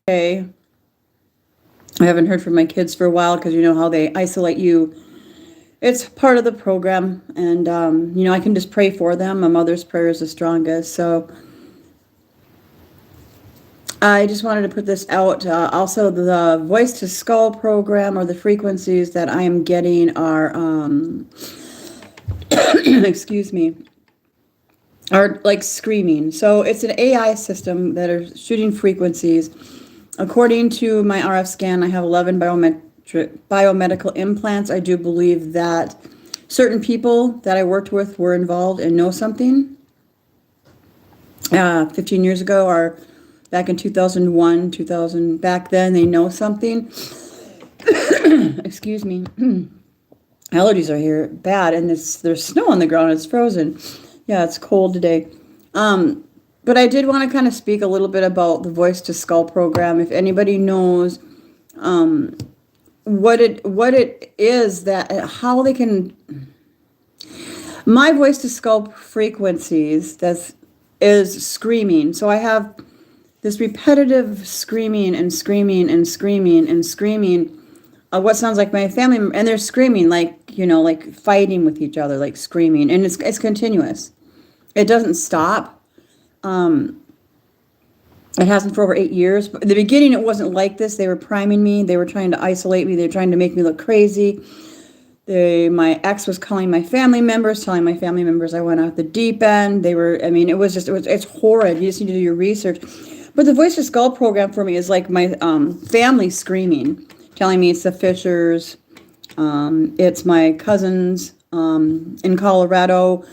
Okay. I haven't heard from my kids for a while because you know how they isolate you. It's part of the program, and I can just pray for them. My mother's prayer is the strongest, so I just wanted to put this out. Also, the Voice to Skull program, or the frequencies that I am getting are, excuse me, are like screaming. So it's an AI system that are shooting frequencies. According to my RF scan, I have 11 biomedical implants. I do believe that certain people that I worked with were involved and know something 15 years ago, or back in 2001, 2000, back then they know something. Excuse me. Allergies are here bad, and there's snow on the ground. It's frozen. Yeah, it's cold today. But I did want to kind of speak a little bit about the Voice to Skull program. If anybody knows what it is, that how they can, my Voice to Skull frequencies is screaming. So I have this repetitive screaming and screaming and screaming and screaming. What sounds like my family, and they're screaming like like fighting with each other, like screaming, and it's continuous. It doesn't stop. It hasn't for over 8 years. But in the beginning, it wasn't like this. They were priming me. They were trying to isolate me. They were trying to make me look crazy. My ex was calling my family members, telling my family members I went off the deep end. It's horrid. You just need to do your research. But the Voice to Skull program for me is like my family screaming, telling me it's the Fishers, it's my cousins in Colorado.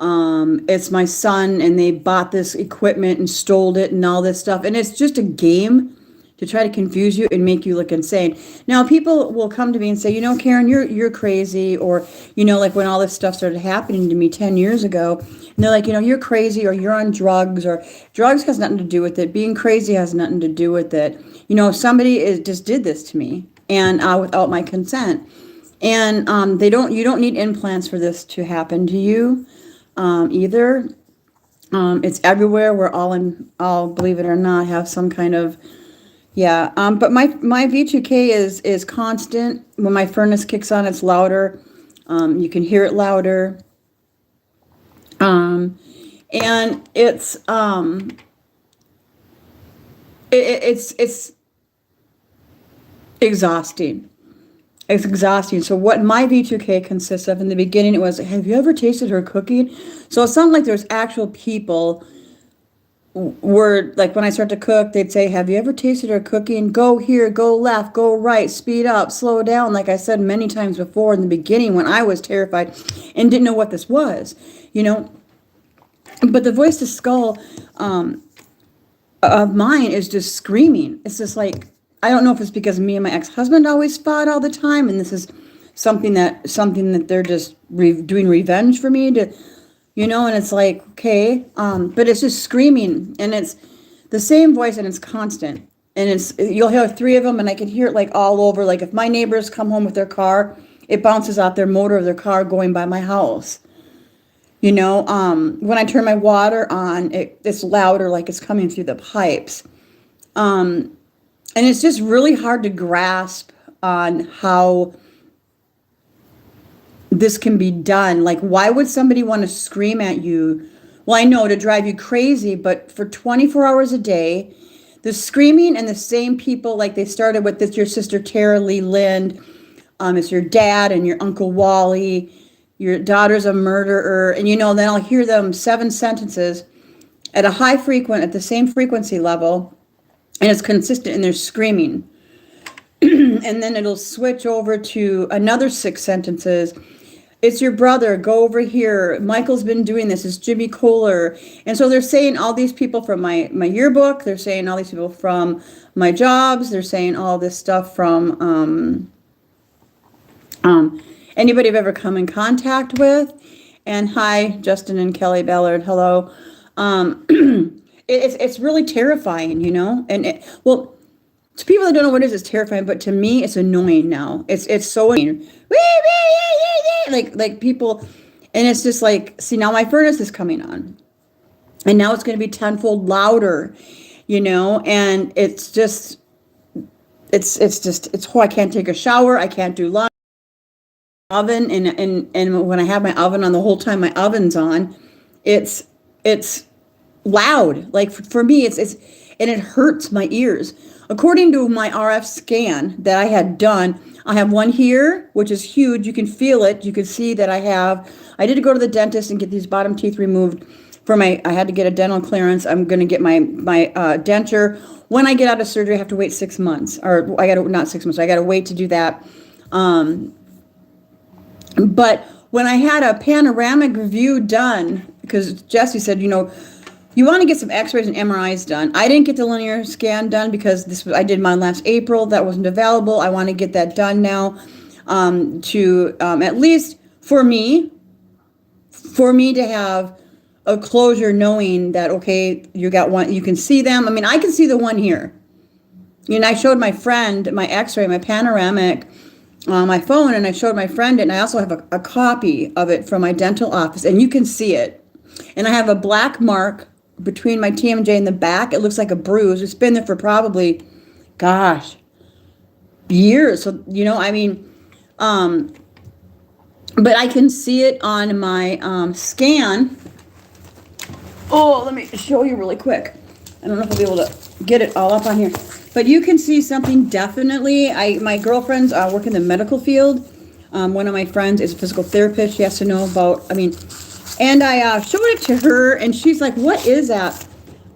It's my son, and they bought this equipment and stole it and all this stuff. And it's just a game to try to confuse you and make you look insane. Now, people will come to me and say, Karen, you're crazy. Or, like when all this stuff started happening to me 10 years ago, and they're like, you're crazy, or you're on drugs, or drugs has nothing to do with it. Being crazy has nothing to do with it. Somebody just did this to me, and without my consent. And you don't need implants for this to happen to you. Either. It's everywhere. We're all, believe it or not, have some kind of, yeah. But my V2K is constant. When my furnace kicks on, it's louder. You can hear it louder. And it's exhausting. It's exhausting. So what my V2K consists of, in the beginning, it was, have you ever tasted her cooking? So it sounded like there's actual people were, like when I start to cook, they'd say, have you ever tasted her cooking? Go here, go left, go right, speed up, slow down. Like I said many times before, in the beginning when I was terrified and didn't know what this was, But the Voice to Skull of mine is just screaming. It's just like, I don't know if it's because me and my ex-husband always fought all the time, and this is something that they're just doing revenge for me to, and it's like, okay, but it's just screaming, and it's the same voice, and it's constant, and you'll hear 3 of them, and I can hear it like all over. Like if my neighbors come home with their car, it bounces off their motor of their car going by my house. When I turn my water on, it's louder, like it's coming through the pipes. And it's just really hard to grasp on how this can be done. Like, why would somebody want to scream at you? Well, I know, to drive you crazy, but for 24 hours a day, the screaming, and the same people, like they started with this, your sister Tara Lee Lind, it's your dad and your Uncle Wally, your daughter's a murderer, and then I'll hear them 7 sentences at the same frequency level, and it's consistent, and they're screaming. And then it'll switch over to another 6 sentences. It's your brother, go over here. Michael's been doing this. It's Jimmy Kohler. And so they're saying all these people from my yearbook. They're saying all these people from my jobs. They're saying all this stuff from anybody I've ever come in contact with. And hi, Justin and Kelly Ballard. Hello. It's really terrifying, and to people that don't know what it is, it's terrifying, but to me, it's annoying now. It's so annoying. Like people, and it's just like, see, now my furnace is coming on, and now it's going to be tenfold louder, and it's whole. I can't take a shower. I can't do laundry. Oven and when I have my oven on the whole time my oven's on, it's loud. Like for me, it's and it hurts my ears. According to my RF scan that I had done, I have one here, which is huge. You can feel it. You can see that I did go to the dentist and get these bottom teeth removed I had to get a dental clearance. I'm going to get my denture. When I get out of surgery, I have to wait 6 months, or not 6 months. I got to wait to do that. But when I had a panoramic view done, because Jesse said, you want to get some x-rays and MRIs done. I didn't get the linear scan done because I did mine last April. That wasn't available. I want to get that done now, to at least for me to have a closure, knowing that, okay, you got one, you can see them. I mean, I can see the one here. I showed my friend my x-ray, my panoramic, on my phone, and I showed my friend it, and I also have a copy of it from my dental office, and you can see it. And I have a black mark between my TMJ and the back. It looks like a bruise. It's been there for probably, years. So, but I can see it on my scan. Oh, let me show you really quick. I don't know if I'll be able to get it all up on here. But you can see something definitely. My girlfriends work in the medical field. One of my friends is a physical therapist. She has to know about, and I showed it to her, and she's like, what is that?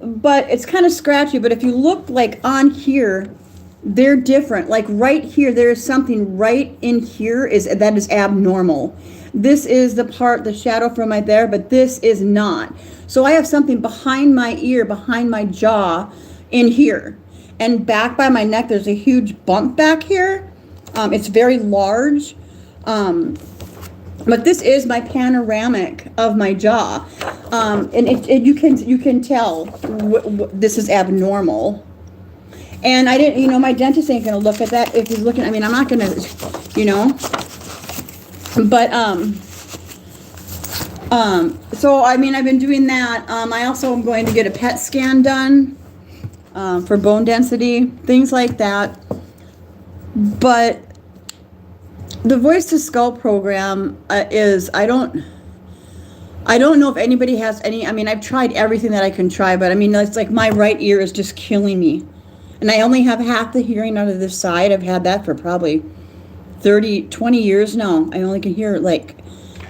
But it's kind of scratchy. But if you look like on here, they're different. Like right here, there is something right in here that is abnormal. This is the part, the shadow from right there, but this is not. So I have something behind my ear, behind my jaw, in here. And back by my neck, there's a huge bump back here. It's very large. But this is my panoramic of my jaw. And you can tell this is abnormal. And I didn't, my dentist ain't going to look at that if he's looking. I'm not going to, But, so, I've been doing that. I also am going to get a PET scan done for bone density, things like that. But the Voice to Skull program is, I don't know if anybody has any, I've tried everything that I can try, but it's like my right ear is just killing me. And I only have half the hearing out of this side. I've had that for probably 20 years now. I only can hear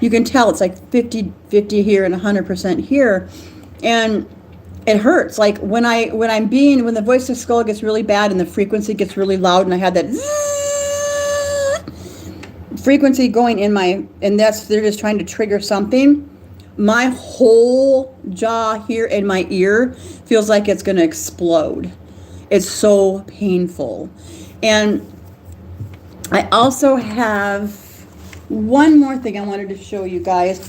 you can tell it's like 50 here and 100% here. And it hurts. Like when the Voice to Skull gets really bad and the frequency gets really loud, and I had that frequency going in and they're just trying to trigger something. My whole jaw here in my ear feels like it's going to explode. It's so painful. And I also have one more thing I wanted to show you guys.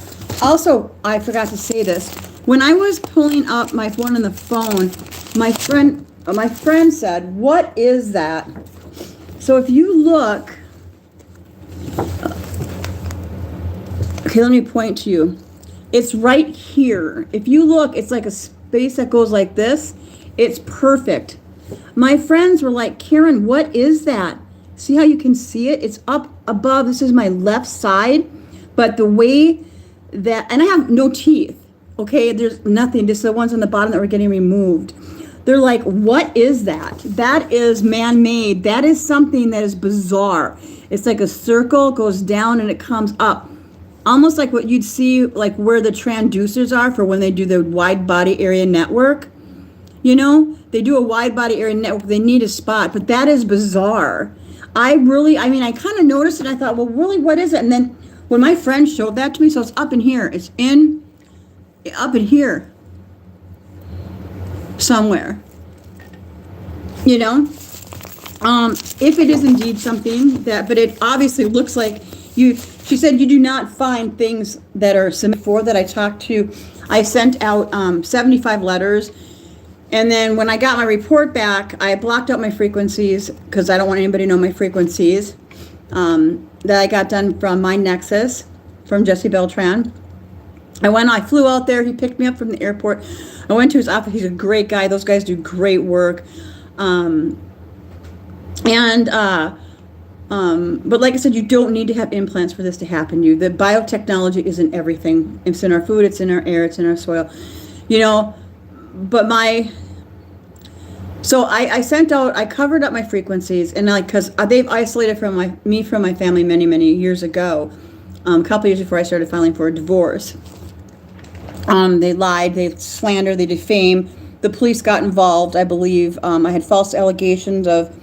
Also, I forgot to say this. When I was pulling up my phone on the phone, my friend said, "What is that?" So if you look, okay, let me point to you. It's right here. If you look, it's like a space that goes like this. It's perfect. My friends were like, "Karen, what is that?" See how you can see it? It's up above. This is my left side. But the way that, and I have no teeth, okay? There's nothing, just the ones on the bottom that were getting removed. They're like, "What is that?" That is man-made. That is something that is bizarre. It's like a circle, goes down and it comes up. Almost like what you'd see like where the transducers are for when they do the wide body area network. They do a wide body area network. They need a spot, but that is bizarre. I kind of noticed it. I thought, well, really, what is it? And then when my friend showed that to me, so it's up in here. It's up in here somewhere. If it is indeed something but it obviously looks like she said you do not find things that are similar before that I talked to. I sent out 75 letters. And then when I got my report back, I blocked out my frequencies because I don't want anybody to know my frequencies that I got done from My Nexus, from Jesse Beltran. I flew out there. He picked me up from the airport. I went to his office. He's a great guy. Those guys do great work. Um, and but like I said, you don't need to have implants for this to happen to you. The biotechnology is in everything. It's in our food, it's in our air, it's in our soil. You know, but so I sent out, I covered up my frequencies, and like, because they've isolated me from my family many, many years ago, a couple years before I started filing for a divorce. They lied, they slandered, they defamed. The police got involved, I believe. I had false allegations of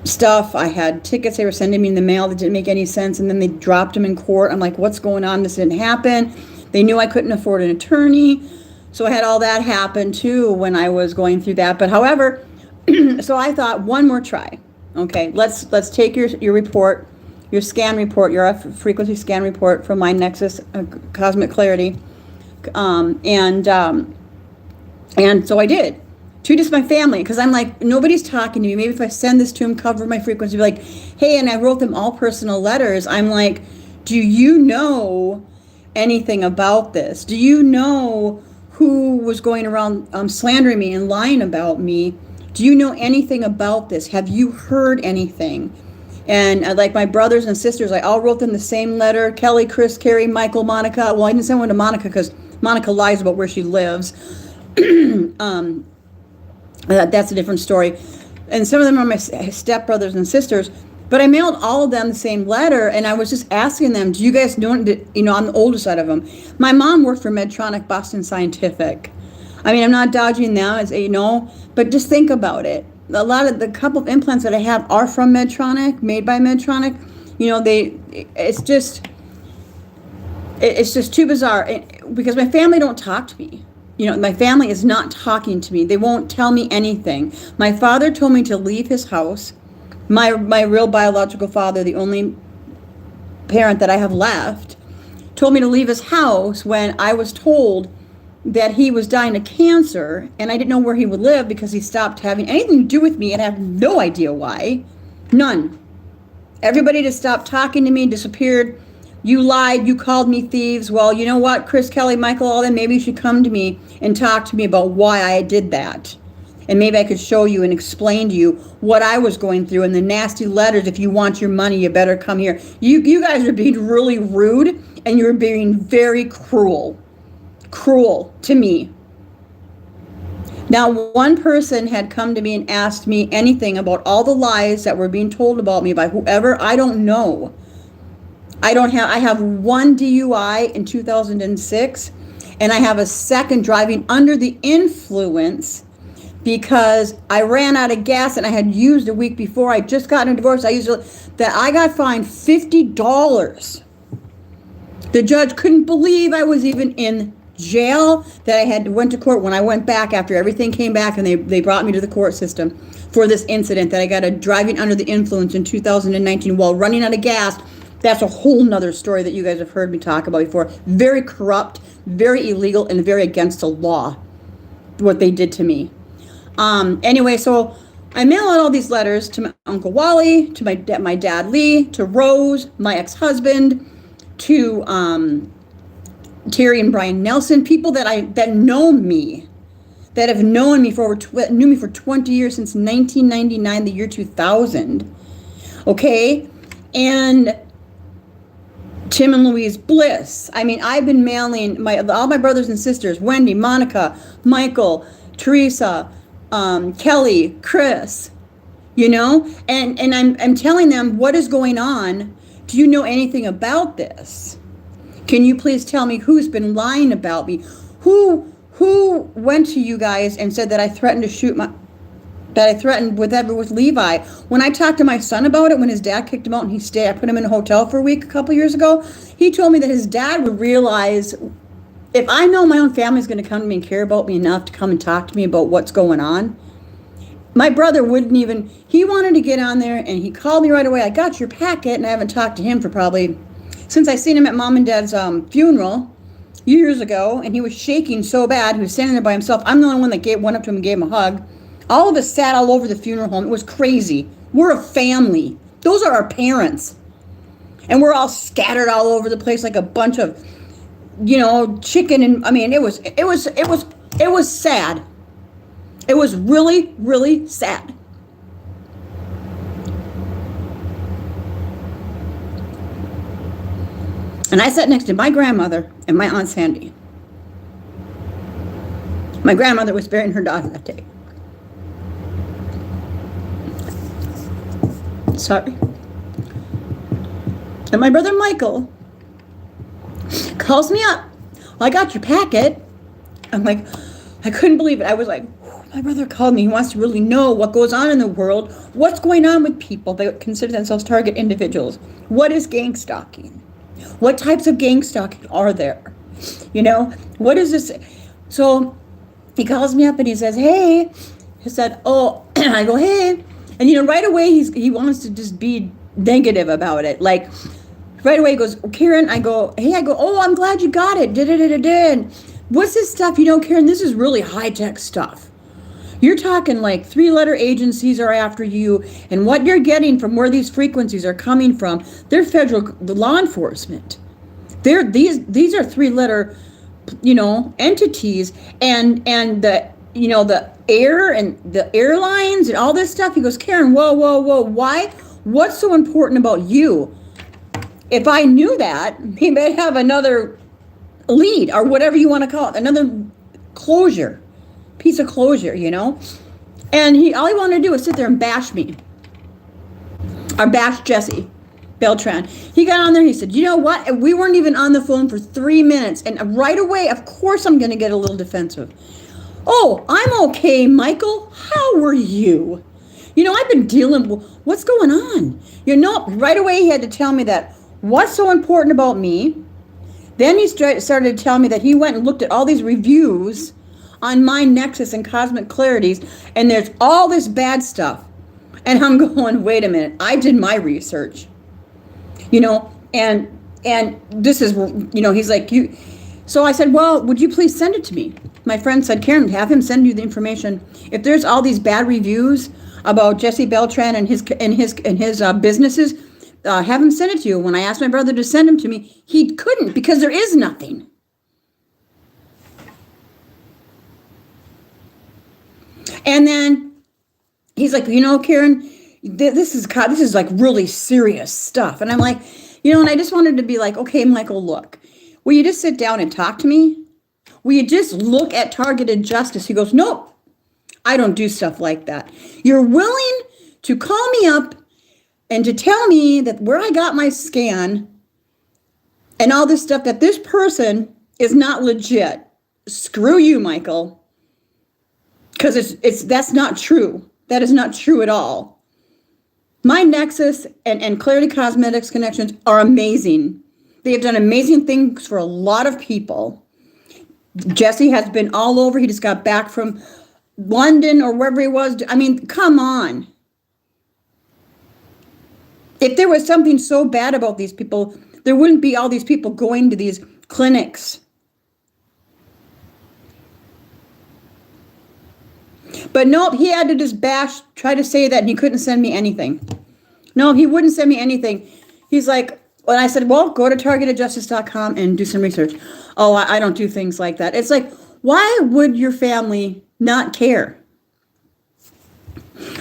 stuff. I had tickets they were sending me in the mail that didn't make any sense, and then they dropped them in court. I'm like, what's going on? This didn't happen. They knew I couldn't afford an attorney. So I had all that happen too when I was going through that. But however, so I thought, one more try. Okay, let's take your report, your scan report, your frequency scan report from my Nexus Cosmic Clarity. And so I did. To just my family, because I'm like, nobody's talking to me. Maybe if I send this to them, cover my frequency, be like, hey, and I wrote them all personal letters. I'm like, do you know anything about this? Do you know who was going around slandering me and lying about me? Do you know anything about this? Have you heard anything? And like my brothers and sisters, I all wrote them the same letter. Kelly, Chris, Carrie, Michael, Monica. Well, I didn't send one to Monica because Monica lies about where she lives. That's a different story. And some of them are my stepbrothers and sisters. But I mailed all of them the same letter, and I was just asking them, do you guys know, I'm the oldest out of them. My mom worked for Medtronic, Boston Scientific. I mean, I'm not dodging them, as you know, but just think about it. A lot of the couple of implants that I have are from Medtronic, made by Medtronic. You know, it's just too bizarre, because my family don't talk to me. You know, my family is not talking to me. They won't tell me anything. My father told me to leave his house. My real biological father, the only parent that I have left, told me to leave his house when I was told that he was dying of cancer, and I didn't know where he would live because he stopped having anything to do with me, and I have no idea why. None. Everybody just stopped talking to me, disappeared. You lied, you called me thieves. Well, you know what, Chris, Kelly, Michael, all that, maybe you should come to me and talk to me about why I did that. And maybe I could show you and explain to you what I was going through and the nasty letters. If you want your money, you better come here. You guys are being really rude, and you're being very cruel to me. Now, one person had come to me and asked me anything about all the lies that were being told about me by whoever, I don't know. I have one DUI in 2006, and I have a second driving under the influence because I ran out of gas and I had used a week before. I just got a divorce. I got fined $50. The judge couldn't believe I was even in jail, that I went to court. When I went back after everything came back, and they brought me to the court system for this incident, that I got a driving under the influence in 2019 while running out of gas. That's a whole nother story that you guys have heard me talk about before. Very corrupt, very illegal, and very against the law, what they did to me. Anyway, so I mail out all these letters to my Uncle Wally, to my dad Lee, to Rose, my ex-husband, to Terry and Brian Nelson, people that know me, that have known me knew me for 20 years, since 1999, the year 2000. Okay, and Tim and Louise Bliss. I mean, I've been mailing all my brothers and sisters, Wendy, Monica, Michael, Teresa, Kelly, Chris, and I'm telling them what is going on. Do you know anything about this? Can you please tell me who's been lying about me? Who went to you guys and said that I threatened to with Levi? When I talked to my son about it, when his dad kicked him out and I put him in a hotel for a week a couple years ago, he told me that his dad would realize, if I know my own family's going to come to me and care about me enough to come and talk to me about what's going on, my brother wouldn't even, he wanted to get on there, and he called me right away. I got your packet, and I haven't talked to him for probably, since I seen him at Mom and Dad's funeral years ago, and he was shaking so bad. He was standing there by himself. I'm the only one that went up to him and gave him a hug. All of us sat all over the funeral home. It was crazy. We're a family. Those are our parents. And we're all scattered all over the place like a bunch of chicken. And I mean, it was sad. It was really, really sad. And I sat next to my grandmother and my Aunt Sandy. My grandmother was burying her daughter that day. Sorry. And my brother Michael calls me up. Well, I got your packet. I'm like, I couldn't believe it. I was like, my brother called me. He wants to really know what goes on in the world. What's going on with people that consider themselves target individuals? What is gang stalking? What types of gang stalking are there? What is this? So he calls me up and he says, hey. He said, oh, I go, hey. And, right away he wants to just be negative about it. Like, right away he goes, Karen, I go, oh, I'm glad you got it. Did. What's this stuff? Karen, this is really high-tech stuff. You're talking like 3-letter agencies are after you, and what you're getting from where these frequencies are coming from, they're federal law enforcement. These are 3-letter, entities, and the the air and the airlines and all this stuff. He goes, Karen, whoa, why? What's so important about you? If I knew that, he may have another lead or whatever you want to call it, another piece of closure, And all he wanted to do was sit there and bash me, or bash Jesse Beltran. He got on there, he said, you know what? We weren't even on the phone for 3 minutes. And right away, of course, I'm going to get a little defensive. Oh, I'm okay, Michael. How are you? I've been dealing with what's going on. Right away, he had to tell me that what's so important about me. Then he started to tell me that he went and looked at all these reviews on Mind Nexus and Cosmic Clarities, and there's all this bad stuff. And I'm going, wait a minute, I did my research. And this is, he's like, you. So I said, well, would you please send it to me? My friend said, Karen, have him send you the information. If there's all these bad reviews about Jesse Beltran and his businesses, have him send it to you. When I asked my brother to send him to me, he couldn't because there is nothing. And then he's like, Karen, this is like really serious stuff. And I'm like, and I just wanted to be like, okay, Michael, look, will you just sit down and talk to me? Will you just look at targeted justice? He goes, nope, I don't do stuff like that. You're willing to call me up and to tell me that where I got my scan and all this stuff, that this person is not legit. Screw you, Michael. Because that's not true. That is not true at all. Mind Nexus and Clarity Cosmetics connections are amazing. They have done amazing things for a lot of people. Jesse has been all over. He just got back from London or wherever he was. I mean, come on. If there was something so bad about these people, there wouldn't be all these people going to these clinics. But nope, he had to just try to say that, and he couldn't send me anything. No, he wouldn't send me anything. He's like, when I said, well, go to targetedjustice.com and do some research. Oh, I don't do things like that. It's like, why would your family not care?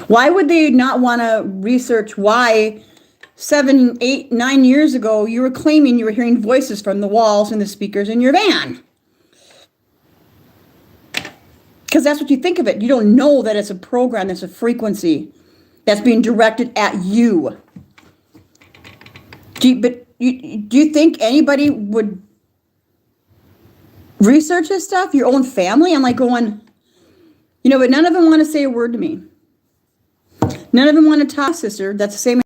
Why would they not want to research why 7, 8, 9 years ago you were claiming you were hearing voices from the walls and the speakers in your van? Because that's what you think of it. You don't know that it's a program, that's a frequency that's being directed at you. Do you think anybody would research this stuff? Your own family? I'm like going, but none of them want to say a word to me. None of them want to talk, sister. That's the same.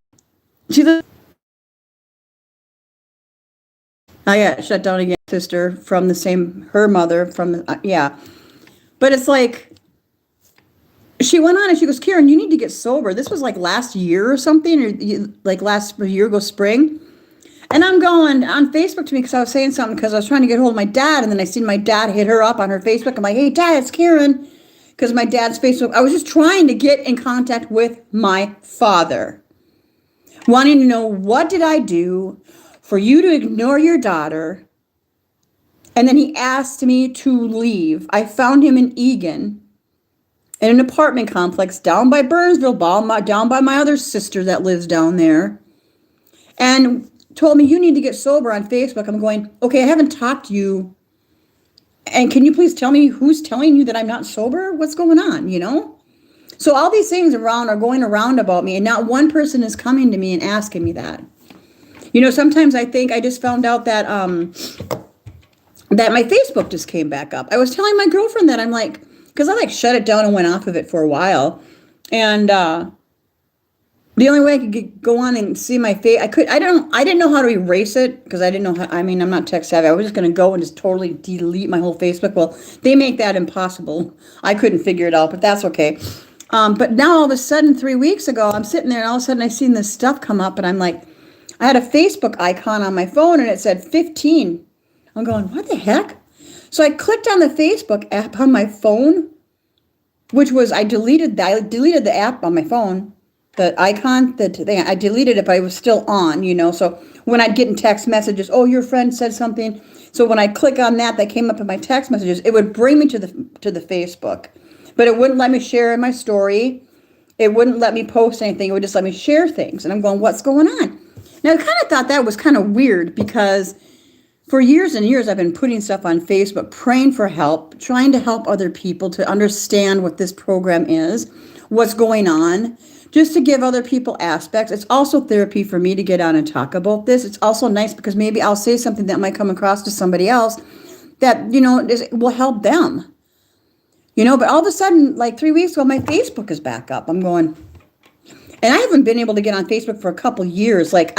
I got shut down again, sister, from the same, her mother from, yeah. But it's like, she went on and she goes, Karen, you need to get sober. This was like last year or something, or like last year ago, spring. And I'm going on Facebook to me because I was saying something because I was trying to get hold of my dad. And then I seen my dad hit her up on her Facebook. I'm like, hey, Dad, it's Karen. Because my dad's Facebook, I was just trying to get in contact with my father. Wanting to know, what did I do for you to ignore your daughter And then he asked me to leave. I found him in Egan in an apartment complex down by Burnsville, down by my other sister that lives down there, and told me, you need to get sober on Facebook. I'm going, okay, I haven't talked to you. And can you please tell me who's telling you that I'm not sober? What's going on, you know? So all these things around are going around about me, and not one person is coming to me and asking me that. You know, sometimes I think I just found out that that my Facebook just came back up. I was telling my girlfriend that, I'm like, because I like shut it down and went off of it for a while. And the only way I could go on and see my face, I didn't know how to erase it, because I didn't know how, I mean, I'm not tech savvy. I was just going to go and just totally delete my whole Facebook. Well, they make that impossible. I couldn't figure it out, but that's okay. But now all of a sudden, 3 weeks ago, I'm sitting there and all of a sudden I seen this stuff come up, and I'm like, I had a Facebook icon on my phone and it said 15. I'm going, what the heck? So I clicked on the Facebook app on my phone, which was, I deleted the app on my phone, the icon, the thing. I deleted it, but it was still on, you know. So when I'd get in text messages, oh, your friend said something. So when I click on that came up in my text messages, it would bring me to the Facebook, but it wouldn't let me share in my story. It wouldn't let me post anything. It would just let me share things. And I'm going, what's going on? Now I kind of thought that was kind of weird, because for years and years, I've been putting stuff on Facebook, praying for help, trying to help other people to understand what this program is, what's going on, just to give other people aspects. It's also therapy for me to get on and talk about this. It's also nice because maybe I'll say something that might come across to somebody else that, you know, will help them. You know, but all of a sudden, like 3 weeks ago, my Facebook is back up. I'm going, and I haven't been able to get on Facebook for a couple years. Like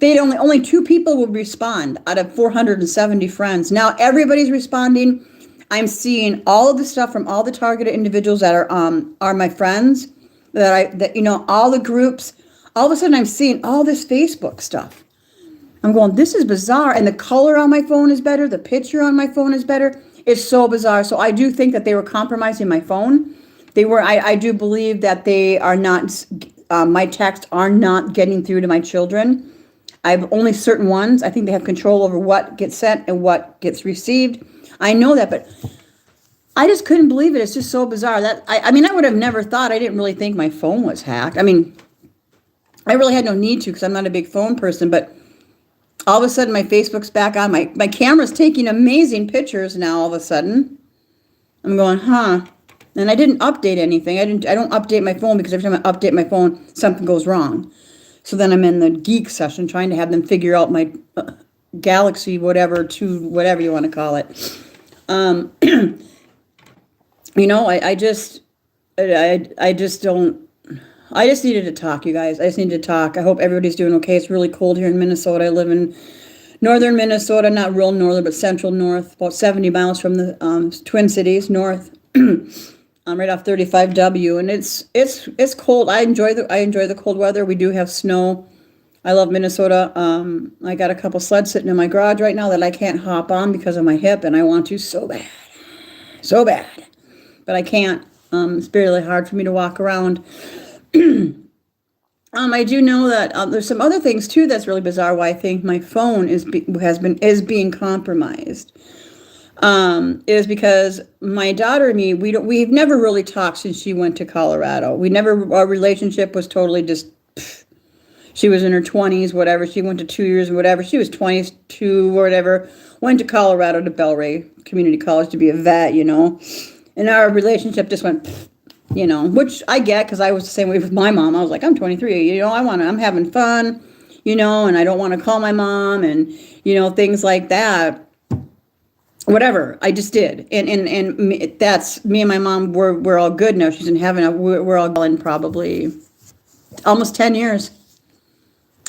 only 2 people would respond out of 470 friends. Now everybody's responding. I'm seeing all of the stuff from all the targeted individuals that are my friends, that you know, all the groups. All of a sudden I'm seeing all this Facebook stuff. I'm going, this is bizarre. And the color on my phone is better. The picture on my phone is better. It's so bizarre. So I do think that they were compromising my phone. They were. I do believe that they are not. My texts are not getting through to my children. I have only certain ones. I think they have control over what gets sent and what gets received. I know that, but I just couldn't believe it. It's just so bizarre. That I mean, I would have never thought. I didn't really think my phone was hacked. I mean, I really had no need to, because I'm not a big phone person. But all of a sudden, my Facebook's back on. My camera's taking amazing pictures now. All of a sudden, I'm going, huh? And I didn't update anything. I don't update my phone, because every time I update my phone, something goes wrong. So then I'm in the geek session trying to have them figure out my Galaxy whatever you want to call it. You know, I just needed to talk, you guys. I just needed to talk. I hope everybody's doing okay. It's really cold here in Minnesota. I live in northern Minnesota, not real northern, but central north, about 70 miles from the Twin Cities, north. I'm right off 35W, and it's cold. I enjoy the cold weather. We do have snow. I love Minnesota. I got a couple sleds sitting in my garage right now that I can't hop on because of my hip, and I want to so bad, but I can't. It's really hard for me to walk around. I do know that there's some other things too that's really bizarre. Why I think my phone is being compromised. Is because my daughter and me, we've never really talked since she went to Colorado. Our relationship was totally just, she was in her 20s, whatever. She went to 2 years, whatever. She was 22 or whatever, went to Colorado to Belray Community College to be a vet, you know. And our relationship just went, you know, which I get, because I was the same way with my mom. I was like, I'm 23, you know, I'm having fun, you know, and I don't want to call my mom, and, you know, things like that. Whatever, I just did, and that's me and my mom. We're all good now. She's in heaven. We're all in probably almost 10 years.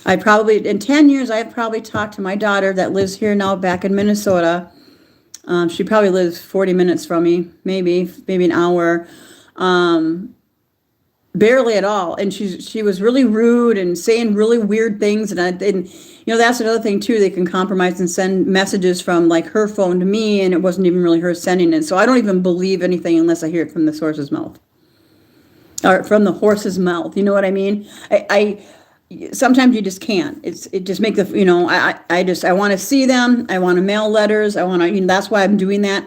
In 10 years, I've probably talked to my daughter that lives here now, back in Minnesota. She probably lives 40 minutes from me, maybe an hour, barely at all. And she was really rude and saying really weird things, and you know, that's another thing too. They can compromise and send messages from like her phone to me, and it wasn't even really her sending it. So I don't even believe anything unless I hear it from the horse's mouth. You know what I mean? sometimes you just can't. It just make the, I want to see them. I want to mail letters. I want to, that's why I'm doing that.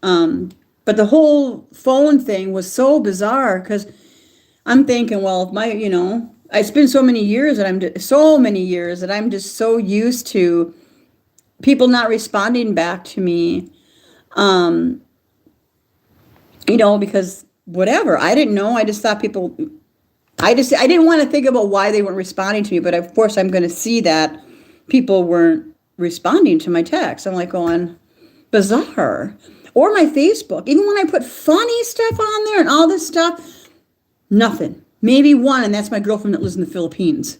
But the whole phone thing was so bizarre because I'm thinking, well, if it's been so many years that I'm just so used to people not responding back to me. Because whatever, I didn't know. I just thought people, I didn't want to think about why they weren't responding to me, but of course I'm going to see that people weren't responding to my text. I'm like going, bizarre. Or my Facebook, even when I put funny stuff on there and all this stuff, nothing. Maybe one, and that's my girlfriend that lives in the Philippines.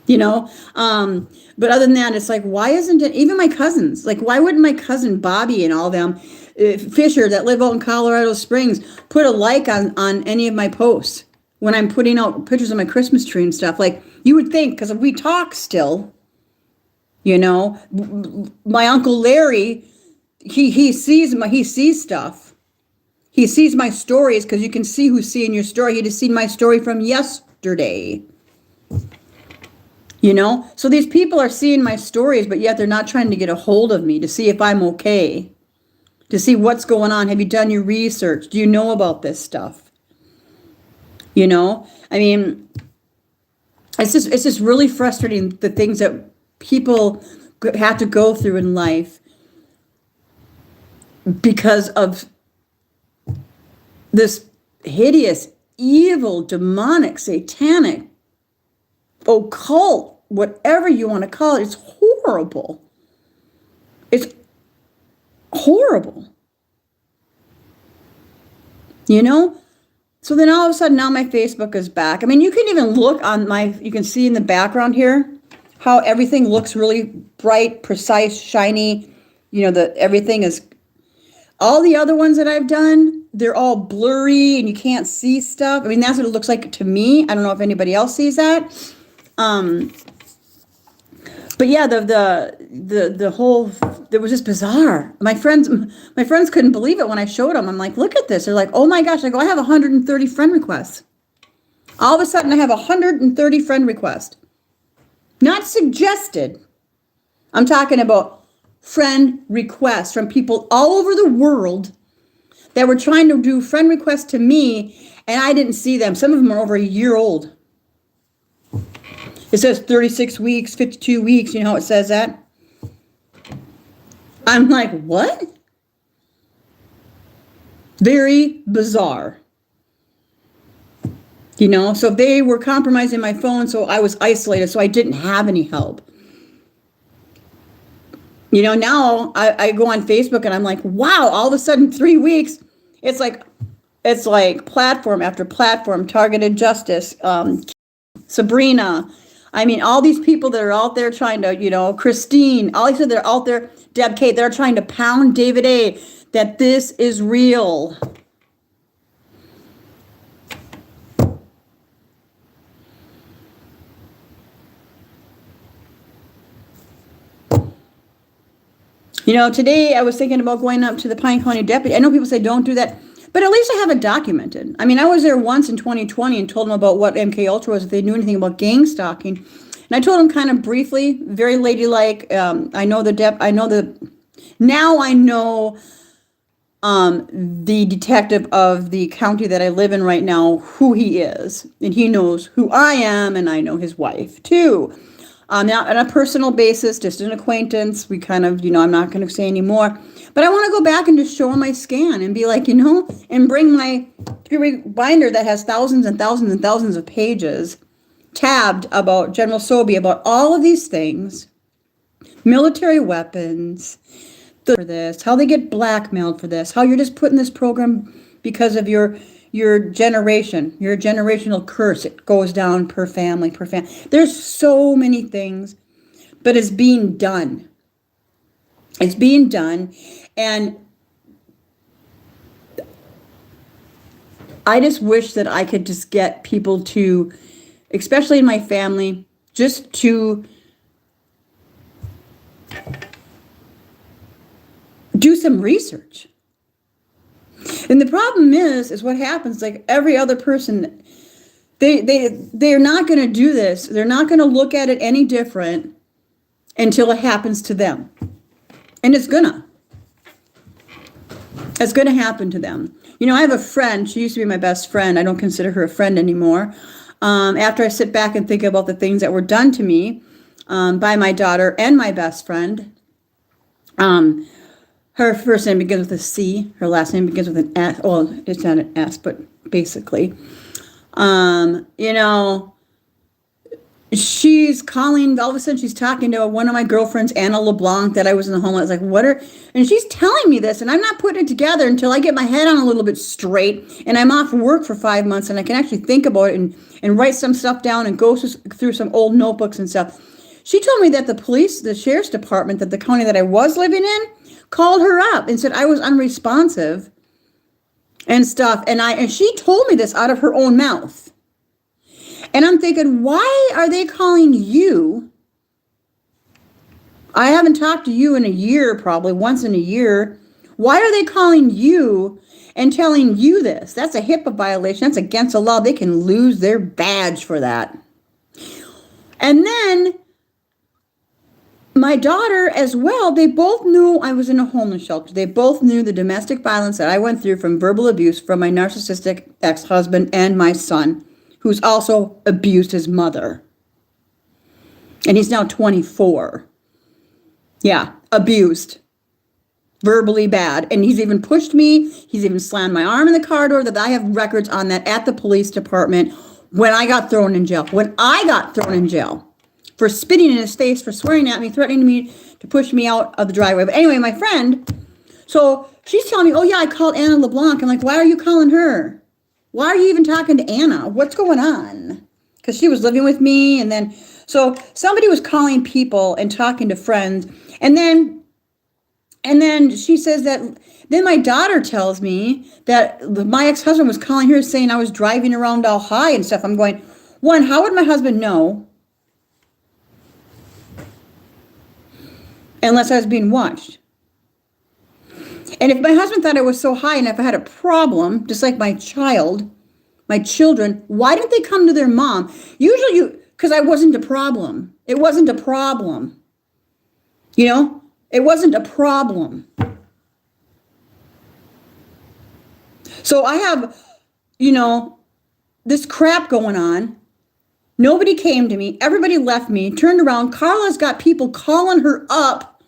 But other than that, it's like, why isn't it, even my cousins, like, why wouldn't my cousin Bobby and all them, Fisher that live out in Colorado Springs, put a like on any of my posts when I'm putting out pictures of my Christmas tree and stuff? Like, you would think, because we talk still, my Uncle Larry, he sees stuff. He sees my stories because you can see who's seeing your story. He just seen my story from yesterday. So these people are seeing my stories, but yet they're not trying to get a hold of me to see if I'm okay, to see what's going on. Have you done your research? Do you know about this stuff? I mean, it's just really frustrating, the things that people have to go through in life because of this hideous, evil, demonic, satanic, occult, whatever you want to call it. It's horrible. It's horrible. So then all of a sudden now my Facebook is back. I mean, you can even look on you can see in the background here how everything looks really bright, precise, shiny. Everything is, all the other ones that I've done, they're all blurry and you can't see stuff. I mean, that's what it looks like to me. I don't know if anybody else sees that. But yeah, the whole, it was just bizarre. My friends couldn't believe it when I showed them. I'm like, look at this. They're like, oh my gosh. I go, I have 130 friend requests. All of a sudden I have 130 friend requests. Not suggested. I'm talking about friend requests from people all over the world that were trying to do friend requests to me, and I didn't see them. Some of them are over a year old. It says 36 weeks, 52 weeks. You know how it says that? I'm like, what? Very bizarre. So they were compromising my phone, so I was isolated, so I didn't have any help. Now I go on Facebook and I'm like, wow, all of a sudden 3 weeks, it's like platform after platform, Targeted Justice, Sabrina. I mean, all these people that are out there trying to, Christine, all these people that are out there, Deb Kate, they're trying to pound David A. that this is real. Today I was thinking about going up to the Pine County Deputy. I know people say don't do that, but at least I have it documented. I mean, I was there once in 2020 and told them about what MK Ultra was, if they knew anything about gang stalking. And I told them kind of briefly, very ladylike. Now I know the detective of the county that I live in right now, who he is, and he knows who I am, and I know his wife too. Now, on a personal basis, just an acquaintance, we kind of, I'm not going to say anymore. But I want to go back and just show him my scan and be like, and bring my 3-week binder that has thousands and thousands and thousands of pages, tabbed about General Sobey, about all of these things, military weapons, for this, how they get blackmailed for this, how you're just putting this program because of your generation, your generational curse. It goes down per family. There's so many things, but it's being done. It's being done. And I just wish that I could just get people to, especially in my family, just to do some research. And the problem is what happens, like every other person They're not going to do this. They're not going to look at it any different until it happens to them. And it's going to happen to them. You know, I have a friend. She used to be my best friend. I don't consider her a friend anymore. After I sit back and think about the things that were done to me by my daughter and my best friend, her first name begins with a C. Her last name begins with an S. Well, it's not an S, but basically. You know, she's calling, all of a sudden she's talking to one of my girlfriends, Anna LeBlanc, that I was in the home. I was like, and she's telling me this, and I'm not putting it together until I get my head on a little bit straight, and I'm off work for 5 months, and I can actually think about it and write some stuff down and go through some old notebooks and stuff. She told me that the sheriff's department, that the county that I was living in, called her up and said I was unresponsive and stuff. And she told me this out of her own mouth. And I'm thinking, why are they calling you? I haven't talked to you in a year, probably once in a year. Why are they calling you and telling you this? That's a HIPAA violation. That's against the law. They can lose their badge for that. And then my daughter as well, they both knew I was in a homeless shelter. They both knew the domestic violence that I went through from verbal abuse from my narcissistic ex-husband and my son, who's also abused his mother. And he's now 24. Yeah, abused. Verbally bad. And he's even pushed me. He's even slammed my arm in the car door. That I have records on that at the police department when I got thrown in jail. When I got thrown in jail for spitting in his face, for swearing at me, threatening me to push me out of the driveway. But anyway, my friend, so she's telling me, oh yeah, I called Anna LeBlanc. I'm like, why are you calling her? Why are you even talking to Anna? What's going on? Because she was living with me. And then, so somebody was calling people and talking to friends. And then she says that, then my daughter tells me that my ex-husband was calling her saying I was driving around all high and stuff. I'm going, one, how would my husband know? Unless I was being watched. And if my husband thought I was so high and if I had a problem, just like my children, why didn't they come to their mom? Usually because I wasn't a problem. It wasn't a problem. You know, it wasn't a problem. So I have, you know, this crap going on. Nobody came to me. Everybody left me, turned around. Carla's got people calling her up,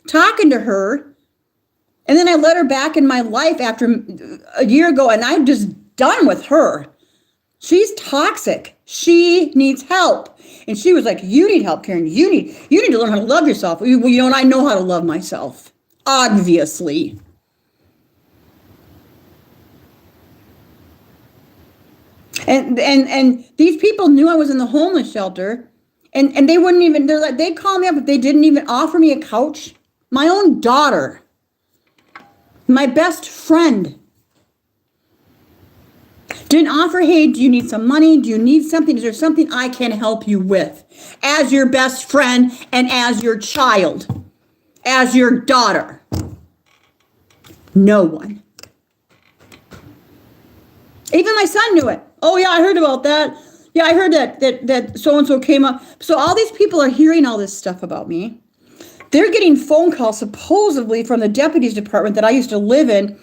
talking to her. And then I let her back in my life after a year ago, and I'm just done with her. She's toxic. She needs help. And she was like, you need help, Karen. You need to learn how to love yourself. Well, you know, and I know how to love myself, obviously. And these people knew I was in the homeless shelter, and they wouldn't even, they'd call me up, but they didn't even offer me a couch. My own daughter. My best friend didn't offer, hey, do you need some money? Do you need something? Is there something I can help you with? As your best friend and as your child, as your daughter. No one. Even my son knew it. Oh yeah, I heard about that. Yeah, I heard that so-and-so came up. So all these people are hearing all this stuff about me. They're getting phone calls supposedly from the deputy's department that I used to live in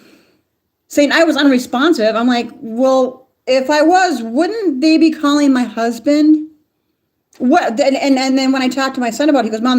saying I was unresponsive. I'm like, well, if I was, wouldn't they be calling my husband? What? And then when I talked to my son about it, he goes, Mom, that's